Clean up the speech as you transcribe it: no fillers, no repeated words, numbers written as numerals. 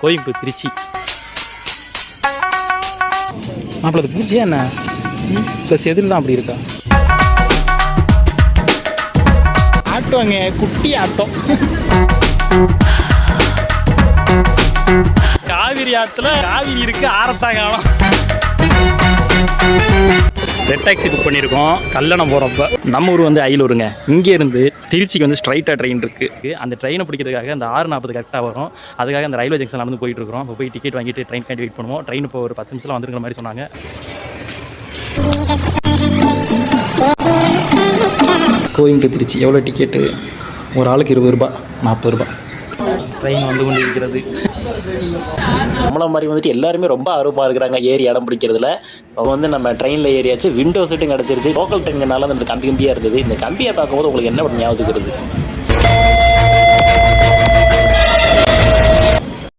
Going to Trichy. மாப்பிள்ள அது பூச்சியா என்ன ப்ளஸ் எதில் தான் அப்படி இருக்கா? ஆட்டோங்க, குட்டி ஆட்டோ. காவிரி ஆற்றுல காவிரி இருக்கு, ஆரத்தான் காணும். ரெட் டாக்ஸி புக் பண்ணியிருக்கோம் கல்லணம் போகிறப்ப. நம்ம ஊர் வந்து அயலூருங்க. இங்கேருந்து திருச்சிக்கு வந்து ஸ்ட்ரைட்டாக ட்ரெயின் இருக்குது. அந்த ட்ரெயினை பிடிக்கிறதுக்காக அந்த 6:40 கரெக்டாக வரும். அதுக்காக அந்த ரயில்வே ஜங்ஷன் நடந்து போயிட்டு இருக்கிறோம். இப்போ போய் டிக்கெட் வாங்கிட்டு ட்ரெயின் காண்டி வெயிட் பண்ணுவோம். ட்ரெயின் இப்போ ஒரு 10 நிமிஷம் வந்துருக்கிற மாதிரி சொன்னாங்க. Going to Trichy. எவ்வளோ டிக்கெட்டு? ஒரு ஆளுக்கு 20 ரூபா, 40 ரூபா. ட்ரெயின் வந்து கொண்டு இருக்கிறது. நம்மள மாதிரி வந்துட்டு எல்லாருமே ரொம்ப ஆர்வமாக இருக்கிறாங்க ஏறி இடம் பிடிக்கிறதுல. அவங்க வந்து நம்ம ட்ரெயினில் ஏறியாச்சு, விண்டோ சீட்டும் கிடச்சிருச்சு. லோக்கல் ட்ரெயின்னால அந்த கம்பியாக இருந்தது. இந்த கம்பியை பார்க்கும்போது உங்களுக்கு என்ன ஞாபகம் வருது?